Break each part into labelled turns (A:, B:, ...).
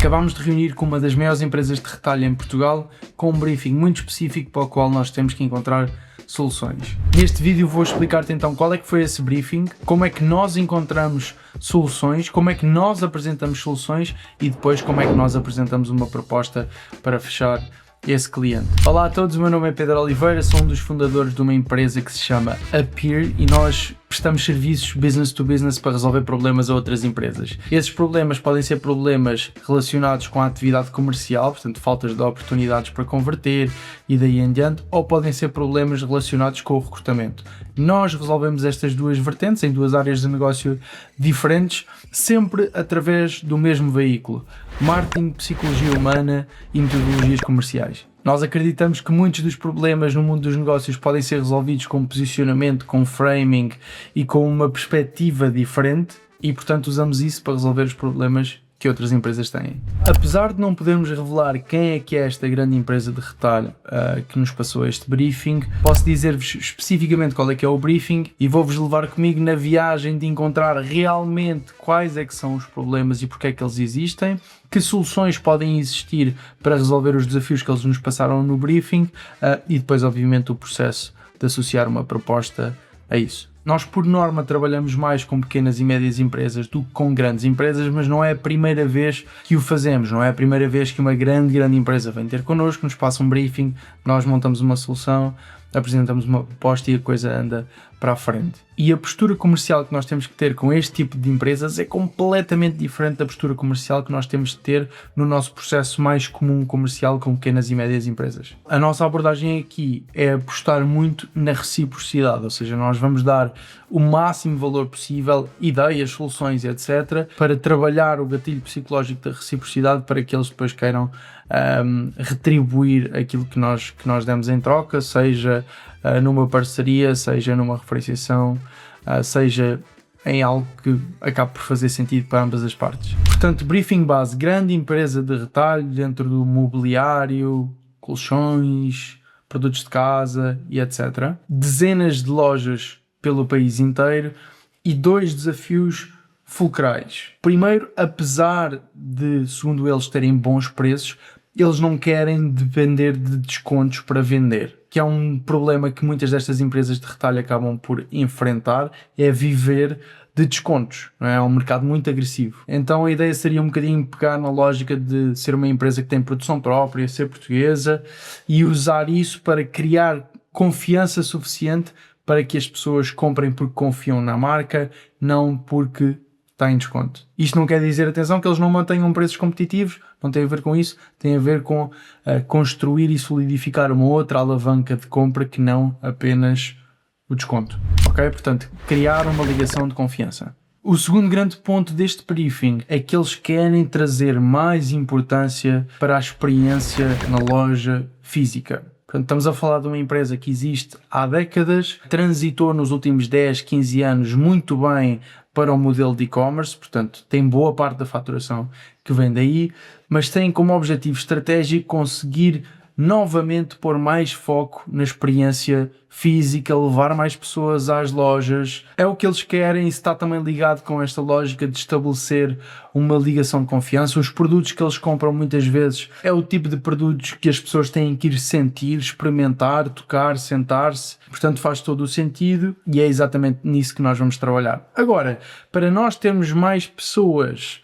A: Acabámos de reunir com uma das maiores empresas de retalho em Portugal com um briefing muito específico para o qual nós temos que encontrar soluções. Neste vídeo vou explicar-te então qual é que foi esse briefing, como é que nós encontramos soluções, como é que nós apresentamos soluções e depois como é que nós apresentamos uma proposta para fechar esse cliente. Olá a todos, o meu nome é Pedro Oliveira, sou um dos fundadores de uma empresa que se chama Appear e nós prestamos serviços business to business para resolver problemas a outras empresas. Esses problemas podem ser problemas relacionados com a atividade comercial, portanto faltas de oportunidades para converter e daí em diante, ou podem ser problemas relacionados com o recrutamento. Nós resolvemos estas duas vertentes em duas áreas de negócio diferentes, sempre através do mesmo veículo: marketing, psicologia humana e metodologias comerciais. Nós acreditamos que muitos dos problemas no mundo dos negócios podem ser resolvidos com posicionamento, com framing e com uma perspectiva diferente e, portanto, usamos isso para resolver os problemas que outras empresas têm. Apesar de não podermos revelar quem é que é esta grande empresa de retalho que nos passou este briefing, posso dizer-vos especificamente qual é que é o briefing e vou-vos levar comigo na viagem de encontrar realmente quais é que são os problemas e porque é que eles existem, que soluções podem existir para resolver os desafios que eles nos passaram no briefing e depois, obviamente, o processo de associar uma proposta a isso. Nós, por norma, trabalhamos mais com pequenas e médias empresas do que com grandes empresas, mas não é a primeira vez que o fazemos, não é a primeira vez que uma grande empresa vem ter connosco, nos passa um briefing, nós montamos uma solução, apresentamos uma proposta e a coisa anda para a frente. E a postura comercial que nós temos que ter com este tipo de empresas é completamente diferente da postura comercial que nós temos de ter no nosso processo mais comum comercial com pequenas e médias empresas. A nossa abordagem aqui é apostar muito na reciprocidade, ou seja, nós vamos dar o máximo valor possível, ideias, soluções, etc., para trabalhar o gatilho psicológico da reciprocidade para que eles depois queiram retribuir aquilo que nós demos em troca, seja numa parceria, seja numa referenciação, seja em algo que acabe por fazer sentido para ambas as partes. Portanto, briefing base, grande empresa de retalho dentro do mobiliário, colchões, produtos de casa e etc. Dezenas de lojas pelo país inteiro e 2 desafios fulcrais. Primeiro, apesar de, segundo eles, terem bons preços, eles não querem depender de descontos para vender, que é um problema que muitas destas empresas de retalho acabam por enfrentar, é viver de descontos, não é? É um mercado muito agressivo. Então a ideia seria um bocadinho pegar na lógica de ser uma empresa que tem produção própria, ser portuguesa e usar isso para criar confiança suficiente para que as pessoas comprem porque confiam na marca, não porque está em desconto. Isto não quer dizer, atenção, que eles não mantenham preços competitivos, não tem a ver com isso, tem a ver com construir e solidificar uma outra alavanca de compra que não apenas o desconto. Ok? Portanto, criar uma ligação de confiança. O segundo grande ponto deste briefing é que eles querem trazer mais importância para a experiência na loja física. Portanto, estamos a falar de uma empresa que existe há décadas, transitou nos últimos 10, 15 anos muito bem para o modelo de e-commerce, portanto tem boa parte da faturação que vem daí, mas tem como objetivo estratégico conseguir novamente pôr mais foco na experiência física, levar mais pessoas às lojas. É o que eles querem e está também ligado com esta lógica de estabelecer uma ligação de confiança. Os produtos que eles compram muitas vezes é o tipo de produtos que as pessoas têm que ir sentir, experimentar, tocar, sentar-se. Portanto, faz todo o sentido e é exatamente nisso que nós vamos trabalhar. Agora, para nós termos mais pessoas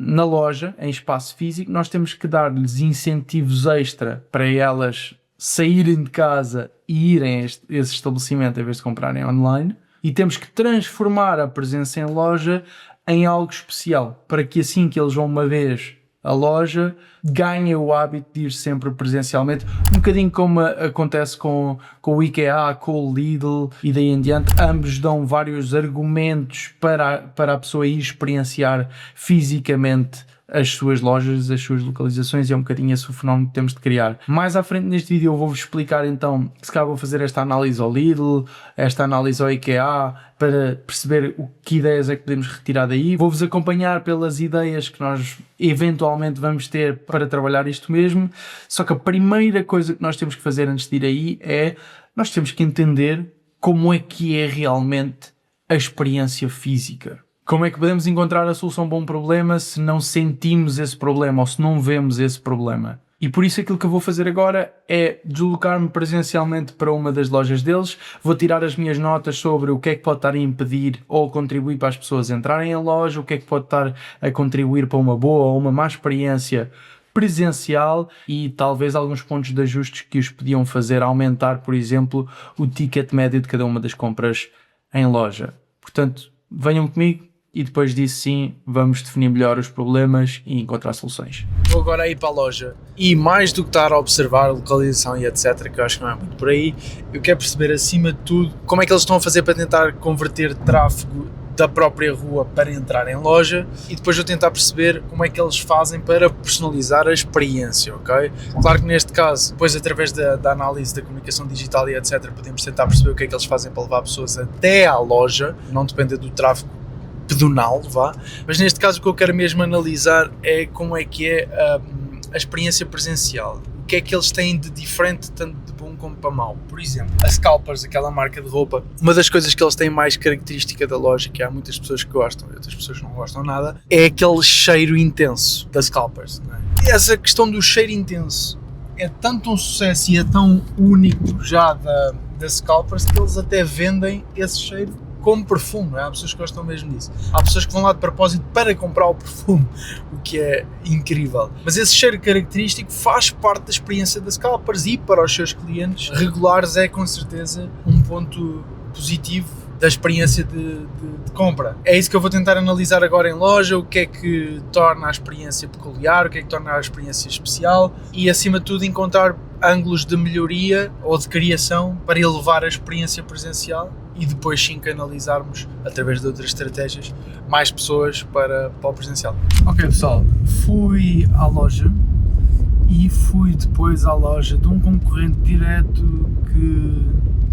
A: na loja, em espaço físico, nós temos que dar-lhes incentivos extra para elas saírem de casa e irem a esse estabelecimento em vez de comprarem online, e temos que transformar a presença em loja em algo especial, para que assim que eles vão uma vez à loja, ganhem o hábito de ir sempre presencialmente, um bocadinho como acontece com o IKEA, com o Lidl e daí em diante. Ambos dão vários argumentos para a pessoa ir experienciar fisicamente as suas lojas, as suas localizações, e é um bocadinho esse o fenómeno que temos de criar. Mais à frente neste vídeo eu vou-vos explicar então, se calhar vou fazer esta análise ao Lidl, esta análise ao IKEA, para perceber que ideias é que podemos retirar daí. Vou-vos acompanhar pelas ideias que nós eventualmente vamos ter para trabalhar isto mesmo, só que a primeira coisa que nós temos que fazer antes de ir aí é, nós temos que entender como é que é realmente a experiência física. Como é que podemos encontrar a solução para um problema se não sentimos esse problema ou se não vemos esse problema? E por isso aquilo que eu vou fazer agora é deslocar-me presencialmente para uma das lojas deles, vou tirar as minhas notas sobre o que é que pode estar a impedir ou contribuir para as pessoas entrarem em loja, o que é que pode estar a contribuir para uma boa ou uma má experiência presencial e talvez alguns pontos de ajustes que os podiam fazer aumentar, por exemplo, o ticket médio de cada uma das compras em loja. Portanto, venham comigo e depois disso sim vamos definir melhor os problemas e encontrar soluções. Vou agora ir para a loja e mais do que estar a observar a localização e etc, que eu acho que não é muito por aí, eu quero perceber acima de tudo como é que eles estão a fazer para tentar converter tráfego da própria rua para entrar em loja e depois vou tentar perceber como é que eles fazem para personalizar a experiência, ok? Claro que neste caso, depois através da análise da comunicação digital e etc, podemos tentar perceber o que é que eles fazem para levar pessoas até à loja, não depende do tráfego pedonal, vá, mas neste caso o que eu quero mesmo analisar é como é que é a experiência presencial, o que é que eles têm de diferente, tanto de bom como para mau. Por exemplo, a Scalpers, aquela marca de roupa, uma das coisas que eles têm mais característica da loja, que há muitas pessoas que gostam e outras pessoas que não gostam nada, é aquele cheiro intenso da Scalpers, não é? E essa questão do cheiro intenso é tanto um sucesso e é tão único já da Scalpers que eles até vendem esse cheiro como perfume, não é? Há pessoas que gostam mesmo disso. Há pessoas que vão lá de propósito para comprar o perfume, o que é incrível. Mas esse cheiro característico faz parte da experiência das Scalpers e para os seus clientes regulares é com certeza um ponto positivo da experiência de compra. É isso que eu vou tentar analisar agora em loja, o que é que torna a experiência peculiar, o que é que torna a experiência especial e acima de tudo encontrar ângulos de melhoria ou de criação para elevar a experiência presencial e depois sim canalizarmos através de outras estratégias mais pessoas para o presencial. Ok pessoal, fui à loja e fui depois à loja de um concorrente direto que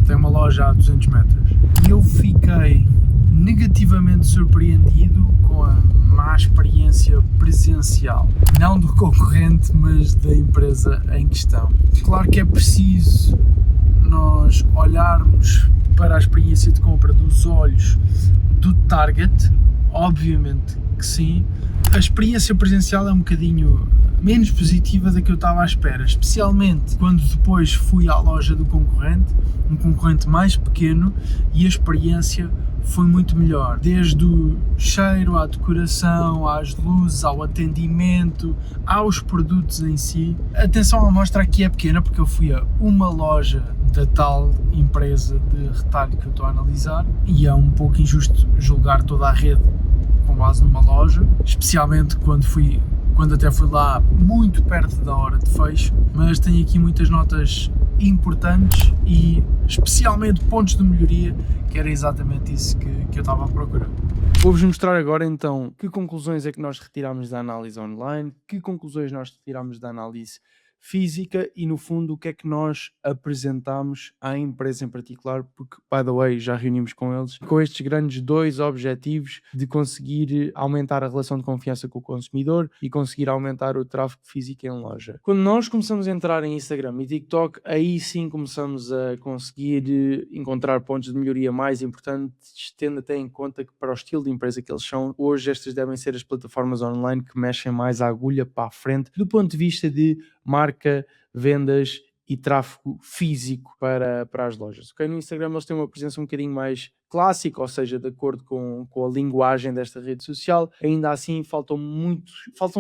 A: tem uma loja a 200 metros e eu fiquei negativamente surpreendido com a má experiência presencial, não do concorrente mas da empresa em questão. Claro que é preciso nós olharmos para a experiência de compra dos olhos do target, obviamente que sim. A experiência presencial é um bocadinho menos positiva da que eu estava à espera, especialmente quando depois fui à loja do concorrente, um concorrente mais pequeno, e a experiência foi muito melhor, desde o cheiro, à decoração, às luzes, ao atendimento, aos produtos em si. Atenção, a amostra aqui é pequena porque eu fui a uma loja da tal empresa de retalho que eu estou a analisar e é um pouco injusto julgar toda a rede com base numa loja, especialmente quando até fui lá muito perto da hora de fecho, mas tenho aqui muitas notas importantes e especialmente pontos de melhoria, que era exatamente isso que eu estava a procurar. Vou-vos mostrar agora então que conclusões é que nós retiramos da análise online, que conclusões nós retiramos da análise física e no fundo o que é que nós apresentamos à empresa em particular, porque by the way já reunimos com eles com estes grandes dois objetivos de conseguir aumentar a relação de confiança com o consumidor e conseguir aumentar o tráfego físico em loja. Quando nós começamos a entrar em Instagram e TikTok, aí sim começamos a conseguir encontrar pontos de melhoria mais importantes, tendo até em conta que para o estilo de empresa que eles são, hoje estas devem ser as plataformas online que mexem mais a agulha para a frente do ponto de vista de marca, vendas e tráfego físico para as lojas. Okay? No Instagram eles têm uma presença um bocadinho mais clássica, ou seja, de acordo com a linguagem desta rede social, ainda assim faltam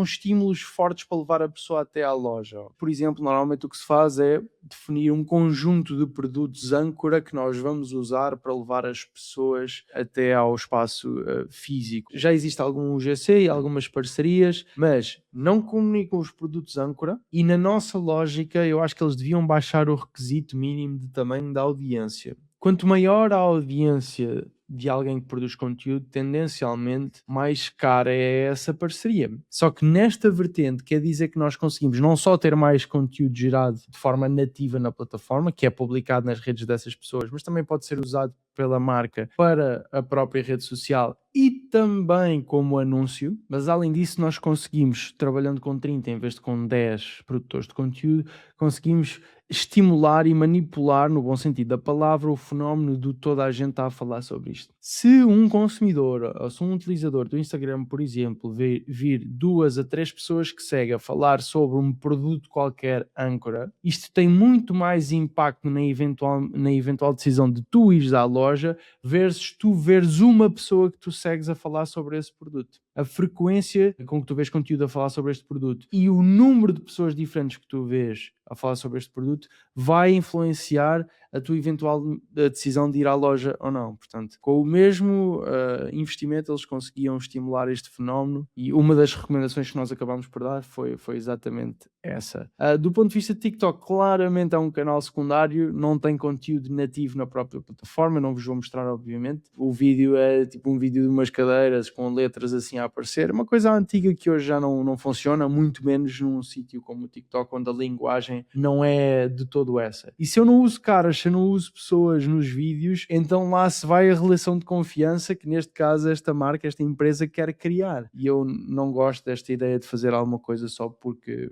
A: estímulos fortes para levar a pessoa até à loja. Por exemplo, normalmente o que se faz é definir um conjunto de produtos âncora que nós vamos usar para levar as pessoas até ao espaço físico. Já existe algum UGC e algumas parcerias, mas não comunicam os produtos âncora e na nossa lógica eu acho que eles deviam baixar o requisito mínimo de tamanho da audiência. Quanto maior a audiência de alguém que produz conteúdo, tendencialmente mais cara é essa parceria. Só que nesta vertente quer dizer que nós conseguimos não só ter mais conteúdo gerado de forma nativa na plataforma, que é publicado nas redes dessas pessoas, mas também pode ser usado pela marca para a própria rede social e também como anúncio, mas além disso nós conseguimos, trabalhando com 30 em vez de com 10 produtores de conteúdo, conseguimos estimular e manipular, no bom sentido da palavra, o fenómeno de toda a gente está a falar sobre isto. Se um consumidor ou se um utilizador do Instagram, por exemplo, vir 2 a 3 pessoas que segue a falar sobre um produto qualquer âncora, isto tem muito mais impacto na eventual decisão de tu ires à loja versus tu veres uma pessoa que tu segues a falar sobre esse produto. A frequência com que tu vês conteúdo a falar sobre este produto e o número de pessoas diferentes que tu vês a falar sobre este produto vai influenciar a tua eventual decisão de ir à loja ou não. Portanto, com o mesmo investimento eles conseguiam estimular este fenómeno e uma das recomendações que nós acabámos por dar foi exatamente essa. Do ponto de vista de TikTok, claramente é um canal secundário, não tem conteúdo nativo na própria plataforma, não vos vou mostrar obviamente. O vídeo é tipo um vídeo de umas cadeiras com letras assim a aparecer, uma coisa antiga que hoje já não funciona, muito menos num sítio como o TikTok, onde a linguagem não é de todo essa. E se eu não uso caras, se eu não uso pessoas nos vídeos, então lá se vai a relação de confiança que neste caso esta marca, esta empresa quer criar. E eu não gosto desta ideia de fazer alguma coisa só porque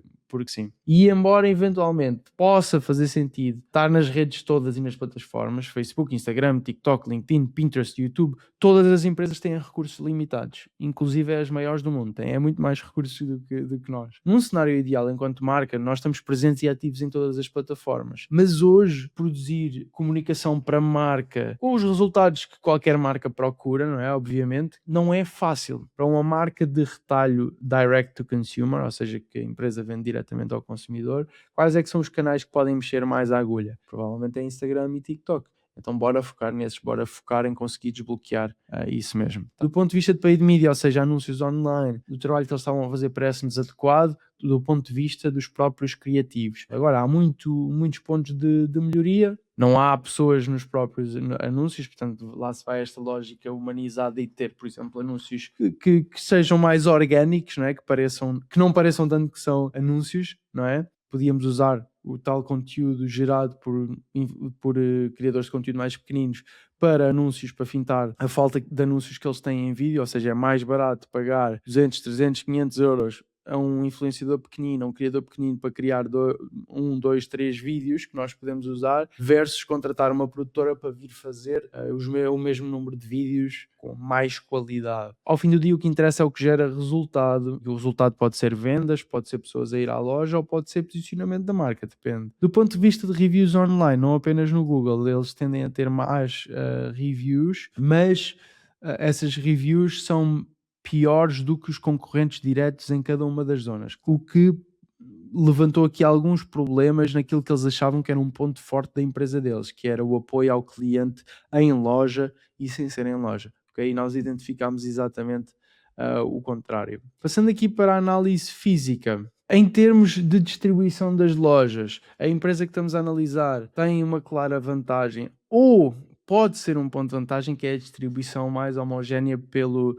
A: sim. E embora eventualmente possa fazer sentido estar nas redes todas e nas plataformas, Facebook, Instagram, TikTok, LinkedIn, Pinterest, YouTube, todas as empresas têm recursos limitados, inclusive as maiores do mundo, têm muito mais recursos do que nós. Num cenário ideal, enquanto marca, nós estamos presentes e ativos em todas as plataformas, mas hoje produzir comunicação para marca com os resultados que qualquer marca procura, não é? Obviamente, não é fácil. Para uma marca de retalho direct to consumer, ou seja, que a empresa vende diretamente ao consumidor, quais é que são os canais que podem mexer mais a agulha? Provavelmente é Instagram e TikTok. Então bora focar nesses, bora focar em conseguir desbloquear isso mesmo. Do ponto de vista de paid media, ou seja, anúncios online, do trabalho que eles estavam a fazer parece-nos adequado, do ponto de vista dos próprios criativos. Agora, há muitos pontos de melhoria, não há pessoas nos próprios anúncios, portanto lá se vai esta lógica humanizada e ter, por exemplo, anúncios que sejam mais orgânicos, não é? Que não pareçam tanto que são anúncios, não é? Podíamos usar o tal conteúdo gerado por criadores de conteúdo mais pequeninos para anúncios, para fintar a falta de anúncios que eles têm em vídeo, ou seja, é mais barato pagar 200, 300, 500 euros a um influenciador pequenino, a um criador pequenino para criar 1, 2, 3 vídeos que nós podemos usar versus contratar uma produtora para vir fazer o mesmo número de vídeos com mais qualidade. Ao fim do dia o que interessa é o que gera resultado, e o resultado pode ser vendas, pode ser pessoas a ir à loja ou pode ser posicionamento da marca, depende. Do ponto de vista de reviews online, não apenas no Google, eles tendem a ter mais reviews, mas essas reviews são piores do que os concorrentes diretos em cada uma das zonas, o que levantou aqui alguns problemas naquilo que eles achavam que era um ponto forte da empresa deles, que era o apoio ao cliente em loja e sem ser em loja. Okay? E nós identificámos exatamente o contrário. Passando aqui para a análise física. Em termos de distribuição das lojas, a empresa que estamos a analisar tem uma clara vantagem ou pode ser um ponto de vantagem, que é a distribuição mais homogénea pelo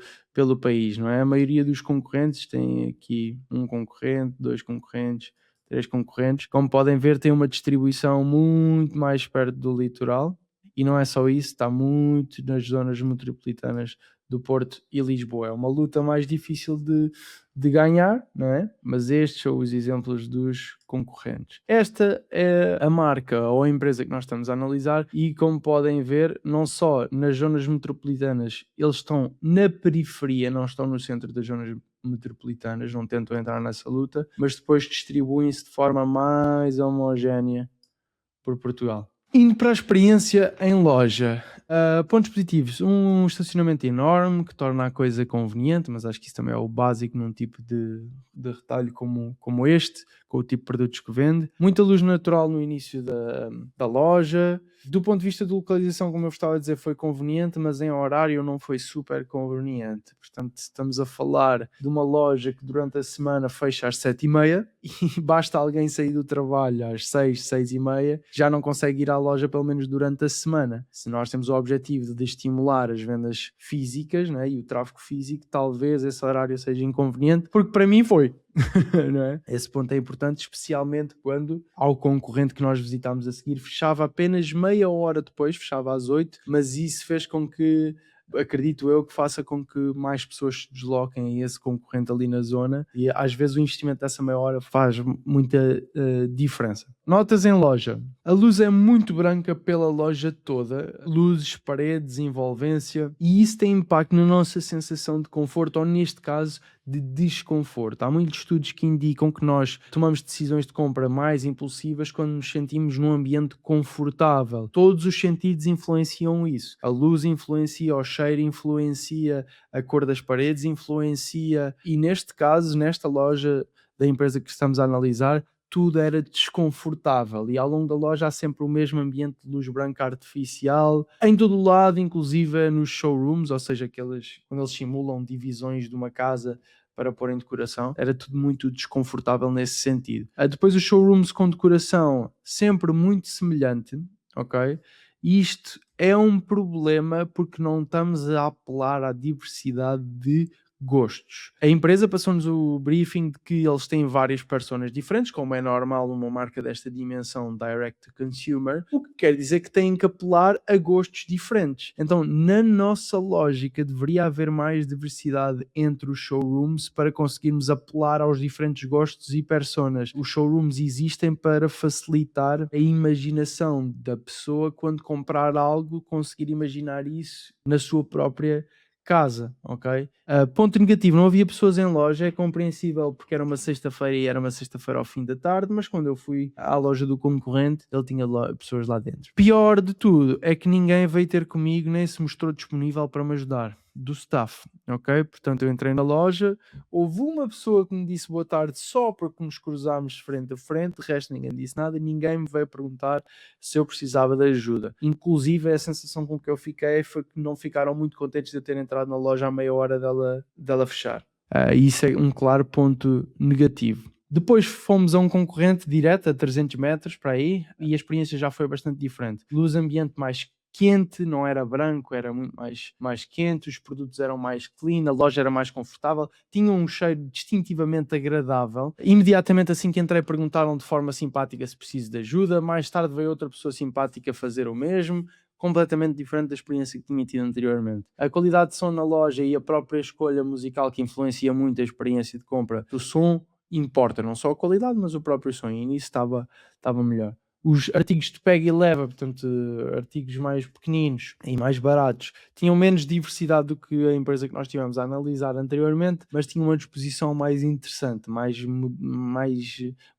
A: país, não é? A maioria dos concorrentes tem aqui um concorrente, 2 concorrentes, 3 concorrentes. Como podem ver, tem uma distribuição muito mais perto do litoral e não é só isso, está muito nas zonas metropolitanas do Porto e Lisboa. É uma luta mais difícil de ganhar, não é? Mas estes são os exemplos dos concorrentes. Esta é a marca ou a empresa que nós estamos a analisar e, como podem ver, não só nas zonas metropolitanas, eles estão na periferia, não estão no centro das zonas metropolitanas, não tentam entrar nessa luta, mas depois distribuem-se de forma mais homogénea por Portugal. Indo para a experiência em loja, pontos positivos, um estacionamento enorme que torna a coisa conveniente, mas acho que isso também é o básico num tipo de retalho como este, com o tipo de produtos que vende. Muita luz natural no início da loja. Do ponto de vista de localização, como eu estava a dizer, foi conveniente, mas em horário não foi super conveniente. Portanto, estamos a falar de uma loja que durante a semana fecha às 7h30 e basta alguém sair do trabalho às 6, 6h30, já não consegue ir à loja pelo menos durante a semana. Se nós temos o objetivo de estimular as vendas físicas, né, e o tráfego físico, talvez esse horário seja inconveniente, porque para mim foi. Não é? Esse ponto é importante, especialmente quando ao concorrente que nós visitámos a seguir fechava apenas meia hora depois, fechava às 8, mas isso fez com que acredito eu que faça com que mais pessoas se desloquem a esse concorrente ali na zona, e às vezes o investimento dessa meia hora faz muita diferença. Notas em loja. A luz é muito branca pela loja toda, luzes, paredes, envolvência, e isso tem impacto na nossa sensação de conforto, ou neste caso de desconforto. Há muitos estudos que indicam que nós tomamos decisões de compra mais impulsivas quando nos sentimos num ambiente confortável. Todos os sentidos influenciam isso. A luz influencia, o cheiro influencia, a cor das paredes influencia, e neste caso, nesta loja da empresa que estamos a analisar, tudo era desconfortável, e ao longo da loja há sempre o mesmo ambiente de luz branca artificial em todo o lado, inclusive nos showrooms, ou seja, quando eles simulam divisões de uma casa para pôr em decoração, era tudo muito desconfortável nesse sentido. Depois os showrooms com decoração sempre muito semelhante, ok? E isto é um problema porque não estamos a apelar à diversidade de gostos. A empresa passou-nos o briefing de que eles têm várias personas diferentes, como é normal numa marca desta dimensão direct to consumer, o que quer dizer que têm que apelar a gostos diferentes. Então, na nossa lógica, deveria haver mais diversidade entre os showrooms para conseguirmos apelar aos diferentes gostos e personas. Os showrooms existem para facilitar a imaginação da pessoa quando comprar algo, conseguir imaginar isso na sua própria casa, ok? Ponto negativo, não havia pessoas em loja, é compreensível porque era uma sexta-feira e era uma sexta-feira ao fim da tarde, mas quando eu fui à loja do concorrente, ele tinha pessoas lá dentro. Pior de tudo é que ninguém veio ter comigo nem se mostrou disponível para me ajudar, do staff, ok? Portanto, eu entrei na loja, houve uma pessoa que me disse boa tarde só porque nos cruzámos frente a frente, de resto ninguém disse nada, ninguém me veio perguntar se eu precisava de ajuda. Inclusive, a sensação com que eu fiquei foi que não ficaram muito contentes de eu ter entrado na loja à meia hora dela fechar. Isso é um claro ponto negativo. Depois fomos a um concorrente direto a 300 metros para aí e a experiência já foi bastante diferente. Luz ambiente mais quente, não era branco, era muito mais quente, os produtos eram mais clean, a loja era mais confortável, tinha um cheiro distintivamente agradável. Imediatamente assim que entrei perguntaram de forma simpática se preciso de ajuda, mais tarde veio outra pessoa simpática fazer o mesmo, completamente diferente da experiência que tinha tido anteriormente. A qualidade de som na loja e a própria escolha musical, que influencia muito a experiência de compra do som, importa, não só a qualidade, mas o próprio som, e nisso estava melhor. Os artigos de pega e leva, portanto, artigos mais pequeninos e mais baratos, tinham menos diversidade do que a empresa que nós tivemos a analisar anteriormente, mas tinham uma disposição mais interessante, mais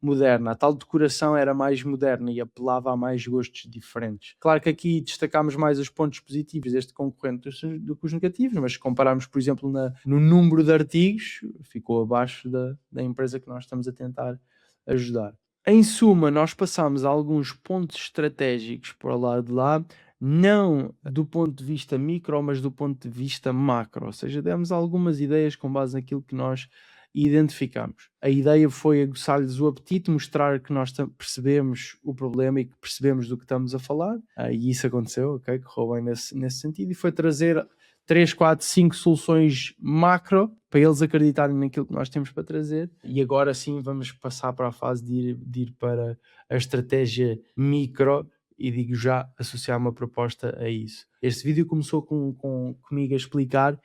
A: moderna. A tal decoração era mais moderna e apelava a mais gostos diferentes. Claro que aqui destacámos mais os pontos positivos deste concorrente do que os negativos, mas se compararmos, por exemplo, no número de artigos, ficou abaixo da empresa que nós estamos a tentar ajudar. Em suma, nós passámos alguns pontos estratégicos para o lado de lá, não do ponto de vista micro, mas do ponto de vista macro, ou seja, demos algumas ideias com base naquilo que nós identificamos. A ideia foi aguçar-lhes o apetite, mostrar que nós percebemos o problema e que percebemos do que estamos a falar, e isso aconteceu, ok? Correu bem nesse sentido, e foi trazer 3, 4, 5 soluções macro para eles acreditarem naquilo que nós temos para trazer, e agora sim vamos passar para a fase de ir para a estratégia micro e digo já associar uma proposta a isso. Este vídeo começou comigo a explicar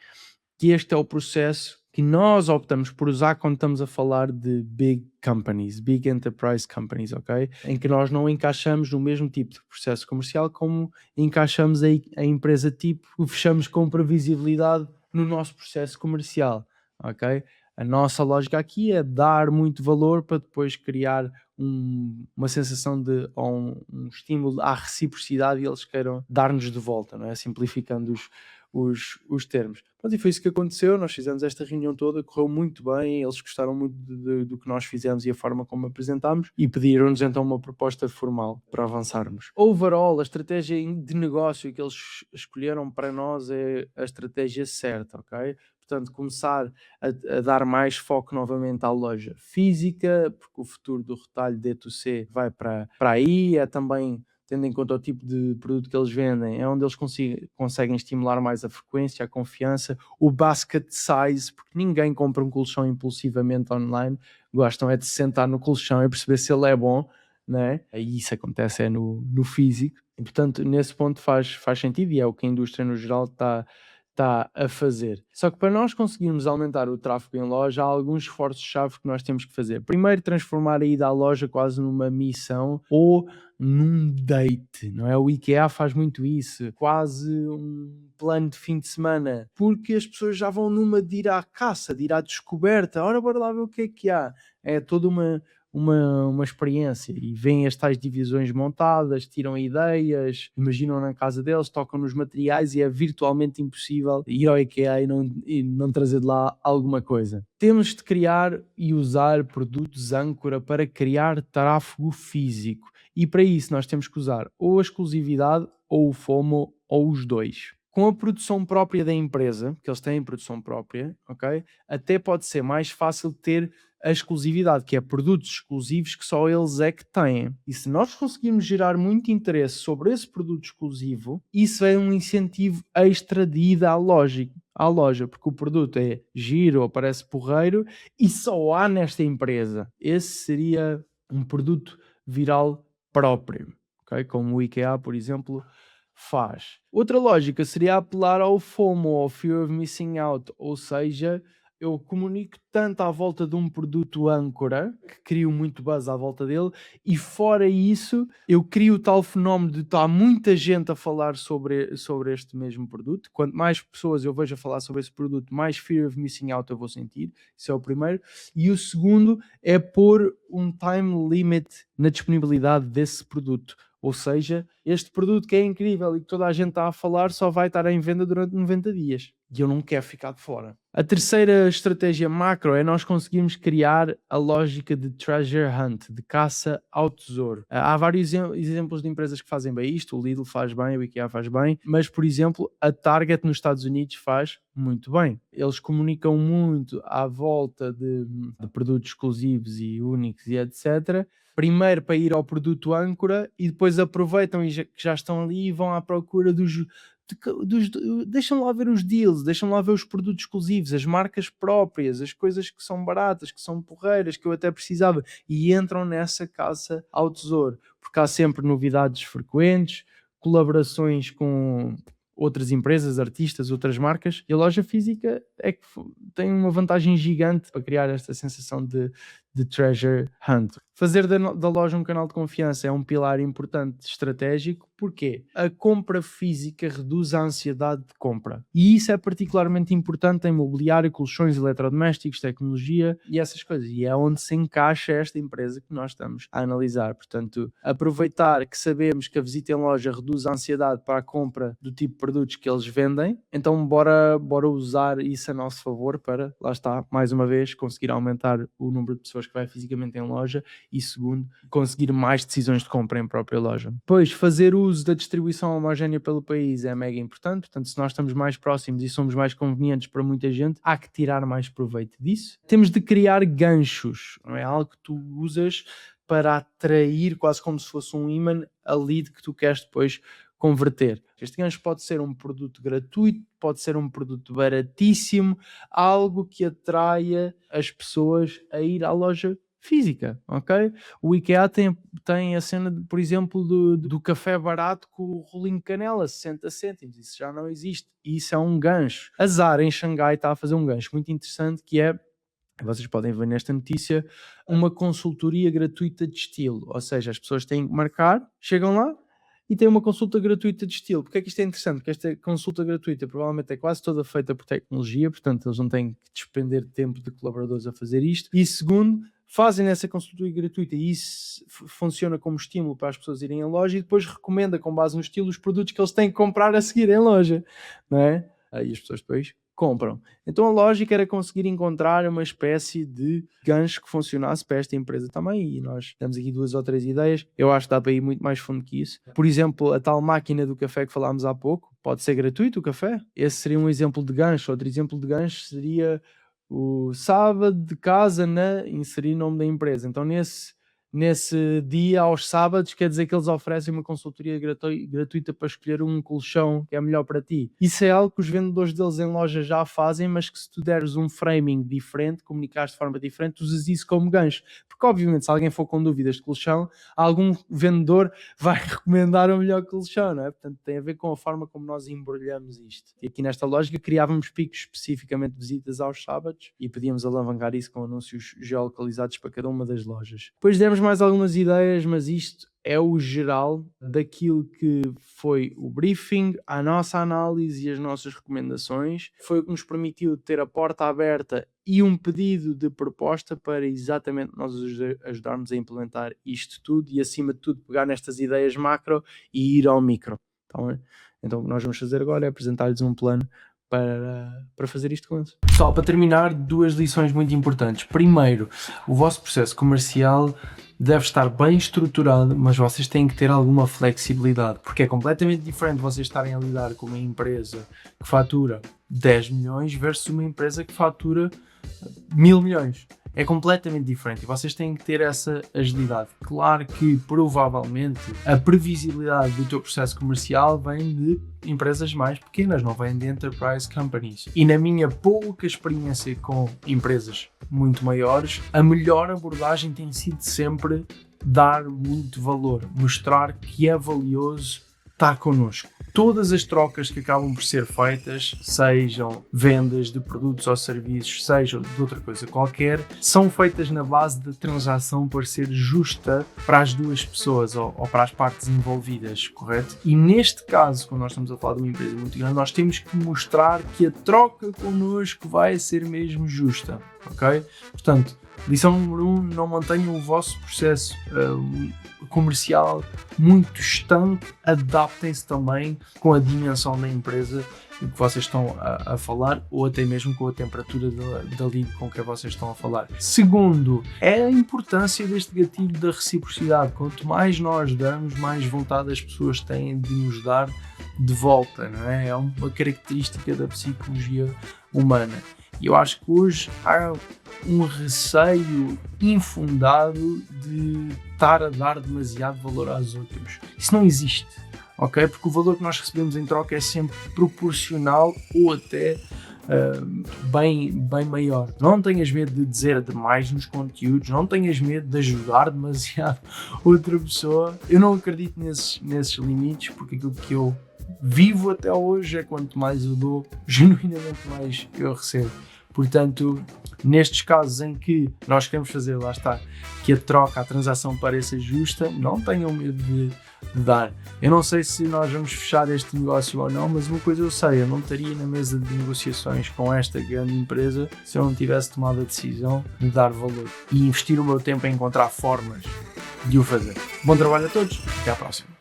A: que este é o processo que nós optamos por usar quando estamos a falar de big companies, big enterprise companies, ok? Em que nós não encaixamos no mesmo tipo de processo comercial como encaixamos a empresa tipo, o fechamos com previsibilidade no nosso processo comercial, ok? A nossa lógica aqui é dar muito valor para depois criar uma sensação de um estímulo à reciprocidade e eles queiram dar-nos de volta, não é? Simplificando os termos. Pronto, e foi isso que aconteceu, nós fizemos esta reunião toda, correu muito bem, eles gostaram muito do que nós fizemos e a forma como apresentámos e pediram-nos então uma proposta formal para avançarmos. Overall, a estratégia de negócio que eles escolheram para nós é a estratégia certa, ok? Portanto, começar a dar mais foco novamente à loja física, porque o futuro do retalho D2C vai para aí, é também tendo em conta o tipo de produto que eles vendem, é onde eles conseguem estimular mais a frequência, a confiança, o basket size, porque ninguém compra um colchão impulsivamente online, gostam é de se sentar no colchão e perceber se ele é bom, né? E isso acontece no físico, e portanto nesse ponto faz sentido e é o que a indústria no geral está está a fazer. Só que para nós conseguirmos aumentar o tráfego em loja, há alguns esforços-chave que nós temos que fazer. Primeiro, transformar a ida à loja quase numa missão ou num date, não é? O IKEA faz muito isso, quase um plano de fim de semana, porque as pessoas já vão numa de ir à caça, de ir à descoberta. Ora, bora lá ver o que é que há. É toda uma experiência e veem as tais divisões montadas, tiram ideias, imaginam na casa deles, tocam nos materiais e é virtualmente impossível ir ao IKEA e não trazer de lá alguma coisa. Temos de criar e usar produtos âncora para criar tráfego físico e para isso nós temos que usar ou a exclusividade ou o FOMO ou os dois. Com a produção própria da empresa, que eles têm produção própria, ok? Até pode ser mais fácil ter a exclusividade, que é produtos exclusivos que só eles é que têm. E se nós conseguirmos gerar muito interesse sobre esse produto exclusivo, isso é um incentivo extra de ida à loja, porque o produto é giro ou parece porreiro e só há nesta empresa. Esse seria um produto viral próprio, ok? Como o IKEA, por exemplo, faz. Outra lógica seria apelar ao FOMO, ao Fear of Missing Out, ou seja, eu comunico tanto à volta de um produto âncora, que crio muito buzz à volta dele, e fora isso, eu crio o tal fenómeno de estar muita gente a falar sobre este mesmo produto. Quanto mais pessoas eu vejo a falar sobre esse produto, mais Fear of Missing Out eu vou sentir. Isso é o primeiro. E o segundo é pôr um time limit na disponibilidade desse produto. Ou seja, este produto que é incrível e que toda a gente está a falar só vai estar em venda durante 90 dias. E eu não quero ficar de fora. A terceira estratégia macro é nós conseguirmos criar a lógica de treasure hunt, de caça ao tesouro. Há vários exemplos de empresas que fazem bem isto, o Lidl faz bem, o IKEA faz bem, mas, por exemplo, a Target nos Estados Unidos faz muito bem. Eles comunicam muito à volta de produtos exclusivos e únicos e etc., primeiro para ir ao produto âncora e depois aproveitam que já estão ali e vão à procura deixam lá ver os deals, deixam lá ver os produtos exclusivos, as marcas próprias, as coisas que são baratas, que são porreiras, que eu até precisava, e entram nessa caça ao tesouro, porque há sempre novidades frequentes, colaborações com outras empresas, artistas, outras marcas, e a loja física é que tem uma vantagem gigante para criar esta sensação de treasure hunt. Fazer da loja um canal de confiança é um pilar importante estratégico, porque a compra física reduz a ansiedade de compra. E isso é particularmente importante em mobiliário, colchões, eletrodomésticos, tecnologia e essas coisas. E é onde se encaixa esta empresa que nós estamos a analisar. Portanto, aproveitar que sabemos que a visita em loja reduz a ansiedade para a compra do tipo de produtos que eles vendem, então bora usar isso a nosso favor para, lá está, mais uma vez, conseguir aumentar o número de pessoas que vai fisicamente em loja e, segundo, conseguir mais decisões de compra em própria loja. Depois, fazer uso da distribuição homogénea pelo país é mega importante. Portanto, se nós estamos mais próximos e somos mais convenientes para muita gente, há que tirar mais proveito disso. Temos de criar ganchos, não é? Algo que tu usas para atrair, quase como se fosse um imã, a lead que tu queres depois converter. Este gancho pode ser um produto gratuito, pode ser um produto baratíssimo, algo que atraia as pessoas a ir à loja física, ok? O IKEA tem a cena, por exemplo, do café barato com o rolinho de canela, 60 cêntimos, isso já não existe, e isso é um gancho. A Zara em Xangai está a fazer um gancho muito interessante que é, vocês podem ver nesta notícia, uma consultoria gratuita de estilo, ou seja, as pessoas têm que marcar, chegam lá e têm uma consulta gratuita de estilo. Porque é que isto é interessante? Porque esta consulta gratuita provavelmente é quase toda feita por tecnologia, portanto eles não têm que despender tempo de colaboradores a fazer isto. E segundo, fazem essa consultoria gratuita e isso funciona como estímulo para as pessoas irem à loja e depois recomenda, com base no estilo, os produtos que eles têm que comprar a seguir em loja, não é? Aí as pessoas depois compram. Então a lógica era conseguir encontrar uma espécie de gancho que funcionasse para esta empresa também, e nós temos aqui 2 ou 3 ideias. Eu acho que dá para ir muito mais fundo que isso. Por exemplo, a tal máquina do café que falámos há pouco, pode ser gratuito o café. Esse seria um exemplo de gancho. Outro exemplo de gancho seria o sábado de casa inserir nome da empresa. Então nesse dia, aos sábados, quer dizer que eles oferecem uma consultoria gratuita para escolher um colchão que é melhor para ti. Isso é algo que os vendedores deles em loja já fazem, mas que se tu deres um framing diferente, comunicares de forma diferente, usas isso como gancho. Porque obviamente se alguém for com dúvidas de colchão, algum vendedor vai recomendar o melhor colchão, não é? Portanto tem a ver com a forma como nós embrulhamos isto. E aqui nesta lógica criávamos picos especificamente de visitas aos sábados e podíamos alavancar isso com anúncios geolocalizados para cada uma das lojas. Depois demos mais algumas ideias, mas isto é o geral daquilo que foi o briefing, a nossa análise e as nossas recomendações. Foi o que nos permitiu ter a porta aberta e um pedido de proposta para exatamente nós ajudarmos a implementar isto tudo e, acima de tudo, pegar nestas ideias macro e ir ao micro. Então o que nós vamos fazer agora é apresentar-lhes um plano para fazer isto com eles. Pessoal, para terminar, 2 lições muito importantes. Primeiro, o vosso processo comercial deve estar bem estruturado, mas vocês têm que ter alguma flexibilidade, porque é completamente diferente vocês estarem a lidar com uma empresa que fatura 10 milhões versus uma empresa que fatura 1000 milhões. É completamente diferente e vocês têm que ter essa agilidade. Claro que, provavelmente, a previsibilidade do teu processo comercial vem de empresas mais pequenas, não vem de enterprise companies. E na minha pouca experiência com empresas muito maiores, a melhor abordagem tem sido sempre dar muito valor, mostrar que é valioso estar connosco. Todas as trocas que acabam por ser feitas, sejam vendas de produtos ou serviços, sejam de outra coisa qualquer, são feitas na base da transação para ser justa para as duas pessoas ou para as partes envolvidas, correto? E neste caso, quando nós estamos a falar de uma empresa muito grande, nós temos que mostrar que a troca connosco vai ser mesmo justa, ok? Portanto, lição número 1, não mantenham o vosso processo comercial muito estanque, adaptem-se também com a dimensão da empresa que vocês estão a falar ou até mesmo com a temperatura da lead com que vocês estão a falar. Segundo, é a importância deste gatilho da reciprocidade. Quanto mais nós damos, mais vontade as pessoas têm de nos dar de volta, não é? É uma característica da psicologia humana. E eu acho que hoje há um receio infundado de estar a dar demasiado valor aos outros. Isso não existe, ok? Porque o valor que nós recebemos em troca é sempre proporcional ou até bem maior. Não tenhas medo de dizer demais nos conteúdos, não tenhas medo de ajudar demasiado outra pessoa. Eu não acredito nesses limites, porque aquilo que eu vivo até hoje é quanto mais eu dou, genuinamente mais eu recebo. Portanto, nestes casos em que nós queremos fazer, lá está, que a troca, a transação pareça justa, não tenham medo de dar. Eu não sei se nós vamos fechar este negócio ou não, mas uma coisa eu sei, eu não estaria na mesa de negociações com esta grande empresa se eu não tivesse tomado a decisão de dar valor e investir o meu tempo em encontrar formas de o fazer. Bom trabalho a todos, até à próxima.